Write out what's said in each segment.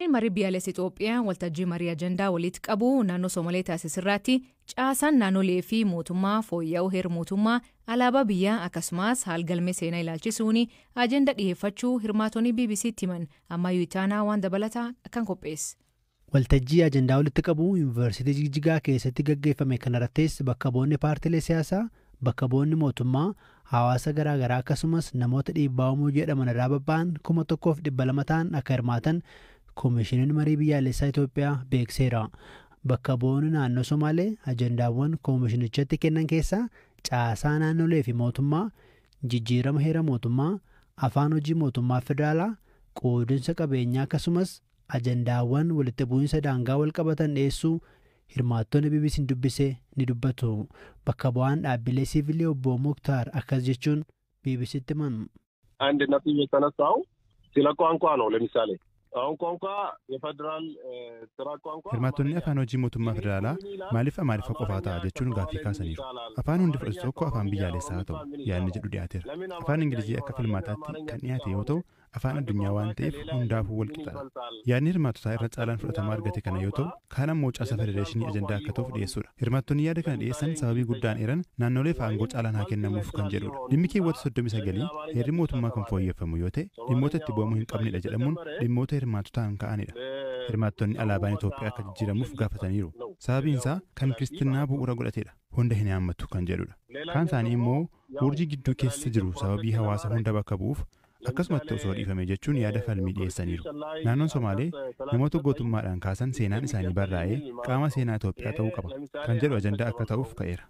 Marii biyyaalessa Itoophiyaa waltajjii marii ajandaa walitti qabu naannoo Somalee taasisirratti caasaan naannolee fi mootummaa fooyya'uu heera mootummaa alaabaa biyyaa akkasumas haalgalmee seenaa ilaalchisuun ajanda dhiyeeffachuu hirmaatonni BBC'tti himan ammayyuu itaanaa waan dabalataa kan qopheesse. Waltajjii ajandaa walitti qabu Yuunivarsiitii Jigjigaa keessatti gaggeeffame kanarrattis bakka bu'oonni paartilee siyaasaa, bakka bu'oonni mootummaa, hawaasa garaagaraa akkasumas namoota dhiibbaa uumuu jedhaman irraa babba'an 1,200 ta'an akka hirmaatan Koomishiniin marii biyyaalessaa Itoophiyaa beekseera. Bakka bu'oonni naannoo Somaalee ajandaawwan koomishinichatti kennan keessaa caasaa naannolee fi mootummaa, jijjiirama heera mootummaa, afaan hojii mootummaa federaalaa, qoodinsa qabeenyaa akkasumas ajandaawwan walitti bu'iinsa daangaa wal qabatan dhiyeessuu hirmaattonni BBC'n dubbise ni dubbatu. Bakka bu'aan dhaabbilee siivilii obbo Muktaar akkas jechuun BBC'tti himan. አንድ ነጥብ የተነሳው ስለ ቋንቋ ነው። ለምሳሌ አሁን ቋንቋ የፌደራል ስራ ቋንቋ hirmaattonni afaan hojii mootummaa federaalaa maaliif amaariffa qofaa ta'a jechuun gaaffii kaasaniiru. Afaan hundi fudhatu tokko afaan biyyaalessaa haa ta'u yaadni jedhu dhiyaateera. Afaan Ingilizii akka filmaataatti kan dhiyaate yoo ta'u afaan addunyaa waan ta'eef hundaafuu wal qixaadha. Yaadni hirmaattotaa irra caalaan fudhatama argate kana yoo ta'u kaan ammoo caasa federeeshinii ajandaa akka ta'uuf dhiyeessuudha. Hirmaattonni yaada kana dhiyeessan sababii guddaan eeran naannoleef aangoo caalaan haa kennamuuf kan jedhudha. Dhimmi keewwata 39 heerri mootummaa kan fooyyeffamu yoo ta'e dhimmoota itti bu'amuu hin qabnedha jedhamuun dhimmoota hirmaattotaan ka'anidha. Hirmaattonni alaabaan Itoophiyaa akka jijjiiramuuf gaafataniiru. Sababiin isaa kan Kiristinnaa bu'uura godhatedha. Hunda hin haammatu kan jedhudha. Kaan isaanii immoo urjii gidduu keessa jiru sababii hawaasa hunda bakka bu'uuf akkasumatti osoo dhiifame jechuun yaada falmii dhiyeessaniiru. Naannoon Somaalee namoota gootummaadhaan kaasan seenaan isaanii barraa'ee qaama seenaa Itoophiyaa ta'uu qaba kan jedhu ajandaa akka ta'uuf ka'eera.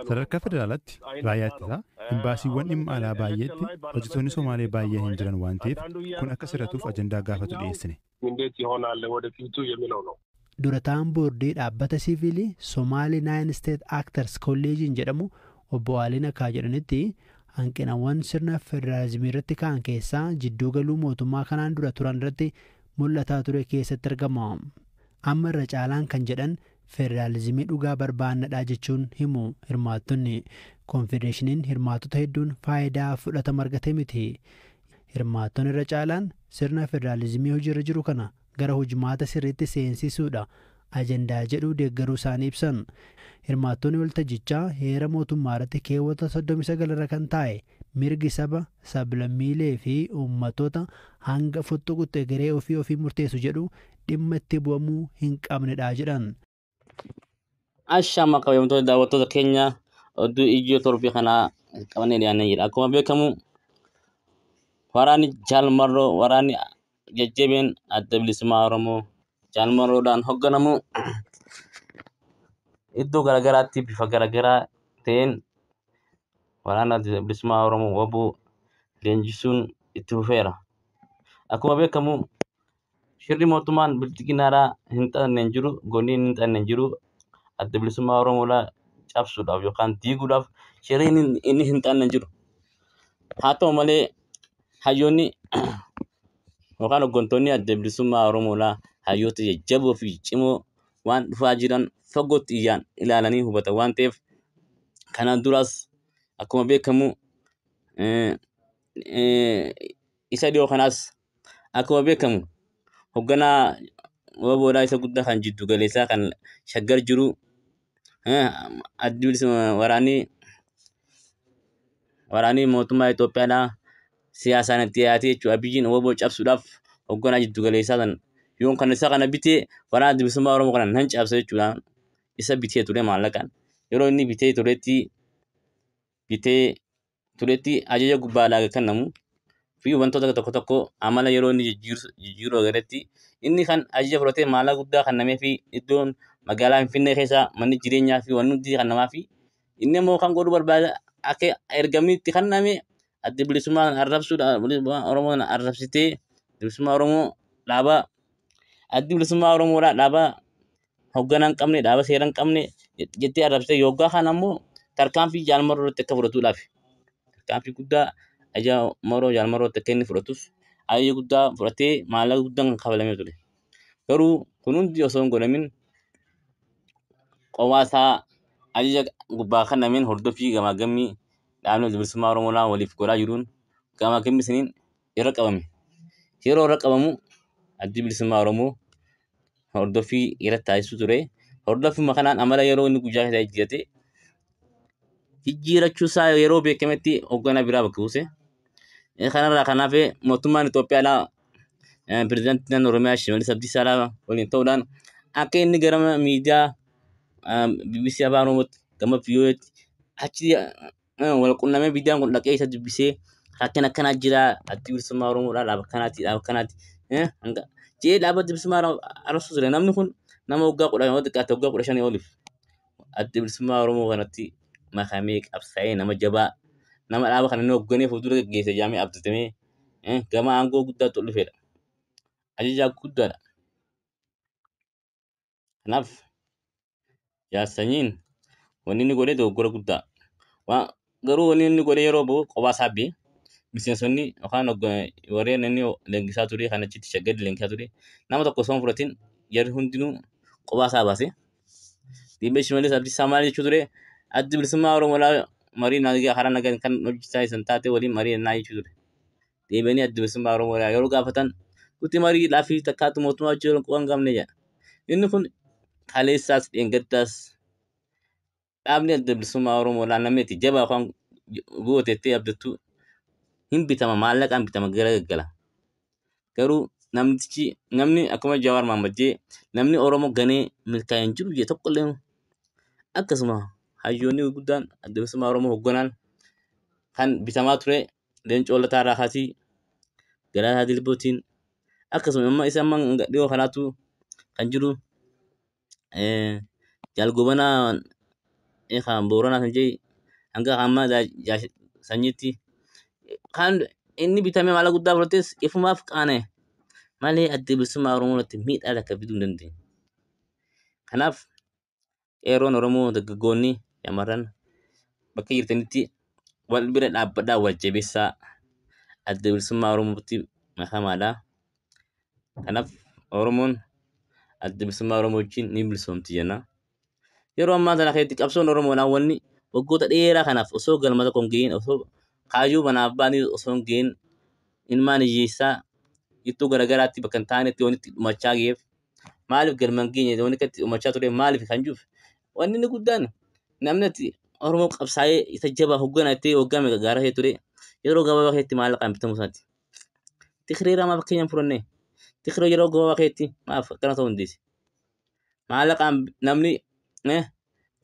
Sadarkaa federaalaatti raayyaa ittisaa imbaasiiwwan dhimma alaa baay'eetti hojjettoonni Somaalee baay'een hin jiran waan ta'eef kun akka sirratuuf ajandaa gaafatu dhiyeessine. Durataan boordii dhaabbata siivilii Somali Nine State Actors College'n jedhamu obbo Aliin akka jedhanitti hanqinawwan sirna federaalizimii irratti ka'an keessaa jidduu galuu mootummaa kanaan dura turan irratti mul'ataa ture keessatti argama. Amma irra caalaan kan jedhan federaalizimii dhugaa barbaannadha jechuun himu hirmaattonni. Konfedereeshiniin hirmaattota hedduun faayidaa fudhatama argate miti. Hirmaattonni irra caalaan sirna federaalizimii hojiirra jiru kana gara hojimaata sirriitti seensisuudha ajandaa jedhu deeggaruu isaanii ibsan. Hirmaattonni waltajjichaa heera mootummaa irratti keewwata 39 irra kan taa'e mirgi saba, sablammiilee fi uummattoota hanga futtuqutti garee ofii murteessu jedhu dhimma itti bu'amuu hin qabnedha jedhan. Ashama qabamtoota daawwattoota keenya odduu ijoo torbii kanaa qabannee dhiyaannee jira. Akkuma beekamu waraanni Jaalmarroo waraanni jajjabeen adda bilisummaa Oromoo Jaalmarroodhaan hoogganamu iddoo garaagaraatti bifa garaagaraa ta'een waraana bilisummaa Oromoo waboo leenjisuun itti fufeera. Akkuma beekamu shirri mootummaan bilchiginaaraa hin xanne jiru, gooniin hin xanne jiru adda bilisummaa Oromoodhaa cabsuudhaaf yookaan diiguudhaaf shirriin inni hin xanne jiru. Haa ta'u malee hayyoonni yookaan hooggantoonni adda bilisummaa Oromoodhaa hayyoota jajjaboo fi cimoo waan dhufaa jiran fagootti iyyaan ilaalanii hubatan waan ta'eef kanaan duras akkuma beekamu isa dhiyoo kanaas akkuma beekamu hoogganaa waboodhaa isa guddaa kan jiddu galeessaa kan shaggar jiru addi bilisummaa waraanii mootummaa Itoophiyaadhaa siyaasaan itti dhiyaatee jechuudha. Abiyyiin waboo cabsuudhaaf hoogganaa jiddu galeessaa san yoon kan isa kana bitee waraana adda bilisummaa Oromoo kana nan cabsa jechuudha. Isa bitee ture maallaqaan yeroo inni bitee turetti ajaja gubbaadhaa kennamu fi wantoota tokko amala yeroo inni jijjiiruu agarreetti inni kan ajaja fudhatee maallaqa guddaa kennamee fi iddoon magaalaa Finfinnee keessa manni jireenyaa fi wanni hundi kennamaa fi inni immoo kan godhuu barbaada akka ergamni itti kenname adda bilisummaa Oromoo arrabsitee bilisummaa Oromoo dhaabaa addi bilisummaa Oromoodhaa dhaabaa hoogganaa hin qabne dhaaba seera hin qabne jettee arrabsitee yoggaa kana ammoo tarkaanfii Jaalmarroo irratti akka fudhatuudhaaf tarkaanfii guddaa Jaalmarroo irratti akka inni fudhatus ajaja guddaa fudhatee maallaqa guddaan kan kafalamee ture. Garuu kun hundi osoo hin godhamin qowwaasaa ajaja gubbaa kennameen hordofii gamaagammii dhaabni bilisummaa Oromoodhaa waliif godhaa jiruun gamaagammii saniin irra qabame. Yeroo irra qabamu addi bilisummaa Oromoo hordoffii irratti taasisuu ture. Hordoffii kanaan amala yeroo inni guyyaa isaa jijjiirate jijjiirachuu isaa yeroo beekametti hoogganaa biraa bakka buuse. Kanarraa kan hafe mootummaan Itoophiyaadhaa pirezidaantii naannoo Oromiyaa Shimallis Abdiisaa waliin ta'uudhaan akka inni gara miidiyaa BBC Afaan Oromootti gama VOA'tti achi wal qunnamee miidiyaan kun dhaqee isa dubbisee rakkina akkanaa jira addi bilisummaa Oromoodhaa dhaaba kanaati jee dhaaba bilisummaa arrabsuu ture. Namni kun nama waggaa 15 oliif addi bilisummaa Oromoo kanatti makamee qabsaa'ee nama jabaa nama dhaaba kana inni hoogganee fuuldura geggeesse jaamee abdatamee gama aangoo guddaatti ol dhufedha. Ajajaa guddaadha. Kanaaf jaarsanyiin wanni inni godhe dogoggora guddaa. Garuu wanni inni godhe yeroo bu'u kophaa isaa ba'e miseensonni yookaan warreen inni leenjisaa ture kan achitti shaggadi leenjisaa ture nama tokko osoo hin fudhatin jarri hundinuu kophaa isaa baase. Dhiibbaa Shimallis Abdiisaa maal jechuu ture addi bilisummaa Oromoodhaa marii karaa nagaa kan hojjechisaa isan taate waliin marii ennaa jechuu ture. Deebi'anii addi bilisummaa Oromoodhaa yeroo gaafatan nuti marii laafii takkaatu mootummaa jiru waan qabne jedha. Inni kun kaleessaas dheengaddaas dhaabni adda bilisummaa Oromoodhaa namni itti jabaa afaan gootettee abdattu hin bitama maallaqaan bitama gara gaggala. Garuu namni akkuma Jawaar Mohaammed jee namni Oromoo ganee milkaa'ee hin jiru jee tokkollee akkasuma hayyoonni guddaan adda bilisummaa Oromoo hoogganaan kan bitamaa ture Leencoo Lataa irraa kaasii Galaasaa Dilbootiin akkasuma amma isa amma dhiyoo kanaatu kan jiru Jaalgobanaa kan Booranaa kan jee hanga hamma sanyiitti kan inni bitamee maala guddaa fudhates ifumaaf qaane malee adda bilisummaa Oromoo irratti miidhaa akka fiduu hin dandeenye. Kanaaf qeerroon Oromoo dargaggoonni shamarran bakka jirtanitti wal bira dhaabbadhaa wal jabeessaa adda bilisummaa Oromootti makamaadha. Kanaaf Oromoon adda bilisummaa Oromoo wajjin ni bilisoomti jenna. Yeroo ammaa kana keessatti qabsoon Oromoodhaan wanni waggoota dheeraa kanaaf osoo galma tokko hin ga'iin osoo kaayyuu banaaf baanii osoo hin ga'iin ilmaan hiyyeessaa iddoo garaagaraatti bakka hin taanetti wanitti dhumachaa ga'eef maaliif galma hin geenye wanni akkatti dhumachaa ture maaliif kan jiruuf wanni inni guddaan namni ati Oromoo qabsaa'ee isa jabaa hoogganaa itti hoggame gaara ture yeroo gabaabaa keessatti maallaqaan bitamu isaati. Tikiree ramaa fakkeenyaan fudhannee tikiree yeroo gabaabaa keessatti maaf akkana ta'uu hundeesse. Maallaqaan namni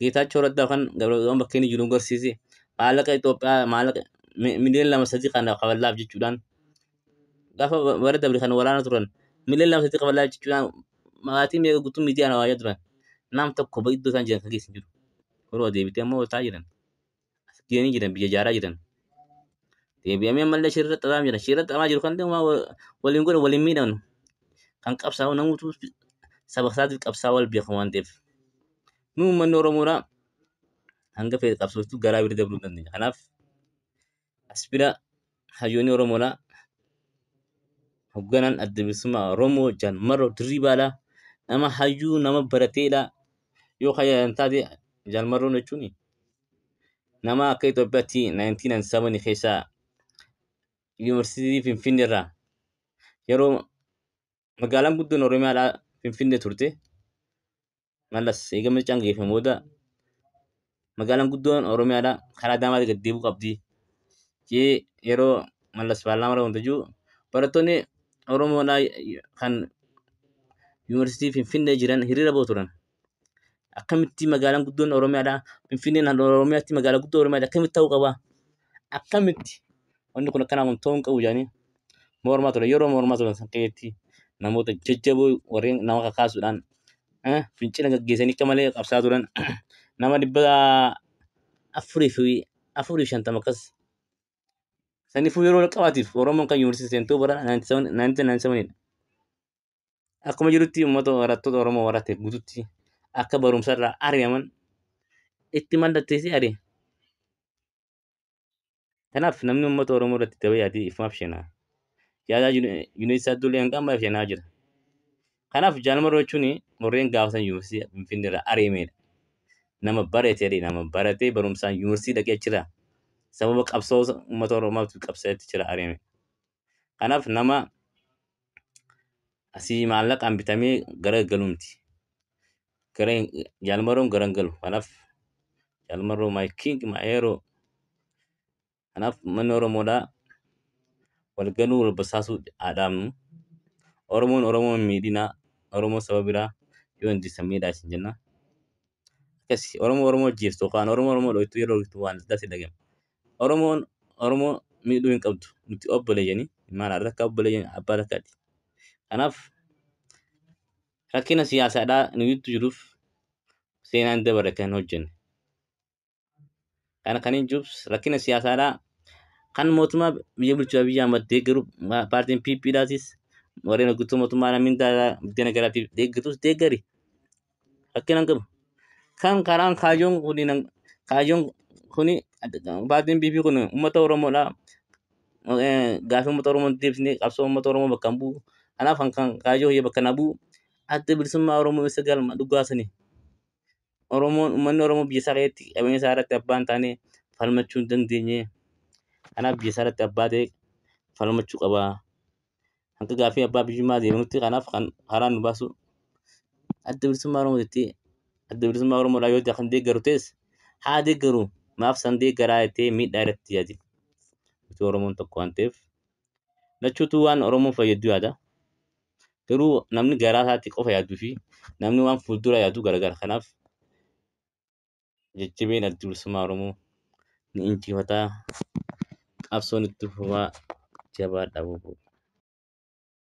Geetaachoo Raddaa kan Gabra bakka inni jiru garsiise maallaqa Itoophiyaa maallaqa miliyoona 2-3 kan qaballaaf jechuudhaan gaafa bara dabre kan waraana turan miliyoona 2-3 qaballaaf jechuudhaan maatiin meeqa guutuu miidiyaan hawaayyaa turan nam tokko iddoo isaan jiran kan keessa jiru. Yeroo deebitee ammoo waltaa jiran as geenii jiran biyya jaaraa jiran deebi'amee ammallee shirra xaxamaa jiran shirra xaxamaa jiru kan waliin godhan waliin miidhamnu kan qabsaa'u namuutu saba isaatiif qabsaa'u wal beekamu waan ta'eef. Nu uummanni Oromoodhaa hanga fedhe qabsootu garaa bira dabaluu dandeenya. Kanaaf as bira hayyoonni Oromoodhaa hoogganaan adda bilisummaa Oromoo Jaalmarroo Dirribaadhaa nama hayyuu nama barateedha. Yoo kan taate Jaalmarroon jechuun nama akka Itoophiyaatti 1997 keessaa yuunivarsiitii Finfinnee irraa yeroo magaalaan guddoon Oromiyaadhaa Finfinnee turte. Malas eegama cangeeffame booda magaalaan guddoon Oromiyaadhaa karaa Adaamaatti gad deebi'uu qabdi. Yeroo malas paarlaamaa irra wanta jiru barattoonni Oromoodhaa kan yuunivarsiitii Finfinnee jiran hiriira ba'u turan. Akkamitti magaalaan guddoon Oromiyaadhaa Finfinneen Oromiyaatti magaalaa guddoo Oromiyaadhaa akkamitti ta'uu qaba? Akkamitti wanni kun akkanaa kun ta'uu hin qabu jedhanii mormaa turan. Yeroo mormaa turan san keessatti namoota jajjaboo warreen nama kakaasuudhaan fincila gaggeessanii akka malee qabsaa turan nama 450 akkas. Saniifuu yeroo qabaatiif Oromoon kan yuunivarsiitii seentuu bara 1997 akkuma jirutti uummata barattoota Oromoo baratte guututti akka barumsa irraa ari'aman itti mallatteessee ari'e. Kanaaf namni uummata Oromoo irratti dabee yaadii ifumaaf sheenaa. Yaadaa yuunivarsiitii addunyaa hin qabneef sheenaa jira. Kanaaf Jaalmarroo jechuun warreen gaafatan yuunivarsiitii Finfinnee irraa ari'amedha. Nama baratee nama baratee barumsaan yuunivarsiitii dhaqee achirraa sababa qabsoo uummata Oromootiif qabsaa'etti jira ari'ame. Kanaaf nama asii maallaqaan bitamee gara galumti. Gara jaalmaroon gara hin galu. Kanaaf jaalmaroo my king my hero. Kanaaf manni Oromoodhaa wal ganuu wal basaasuu haa dhaabnu. Oromoon Oromoo hin miidhinaa. Oromoon saba biraa yoo hin diisan miidhaa isin jenna. Akkasii Oromoo ajjeeftu yookaan Oromoo dhohitu yeroo dhohitu waan addaatti dhagahama. Oromoon Oromoo miidhuu hin qabdu. Nuti obboleeyyanii maal akka obboleeyyan abbaa takkaati. Kanaaf rakkina siyaasaadhaa nuyitti jiruuf seenaan dabare kan hojjenne. Kana kan hin jiruuf rakkina siyaasaadhaa kan mootummaa biyya bulchaa biyya amma deeggaru paartiin PP'dhaatis warreen hojjetu mootummaa mindaa biddeena garaatiif deeggatus deeggari. Rakkina hin qabu. Kan karaan kaayyoon kuni paartiin PP kun uummata Oromoodhaa gaaffii uummata Oromoo deebisnee qabsoo uummata Oromoo bakka hin bu'u. Kanaaf kan kaayyoo hojii bakka na bu'u adda bilisummaa Oromoo isa galma dhugaasanii. Uummanni Oromoo biyya isaa keessatti qabeenya isaa irratti abbaan taanee falmachuu hin dandeenye. Kanaaf biyya isaa irratti abbaa ta'e falmachuu qaba. Hanga gaaffii abbaa biyyummaa deemnutti kanaaf kan karaan nu baasu adda bilisummaa Oromoo jettee adda bilisummaa Oromoodhaa yoo kan deeggaru ta'es haa deeggaru. Maaf san deeggaraa jettee miidhaa irratti yaadi. Nuti Oromoon tokko waan ta'eef lachuutu waan Oromoo fayyadu yaada. Garuu namni garaa isaatti qofa yaaduu fi namni waan fuuldura yaadu garagara. Kanaaf jajjabeen adda bilisummaa Oromoo ni injifataa. Qabsoon itti fufaa jabaadhaa bobba'u.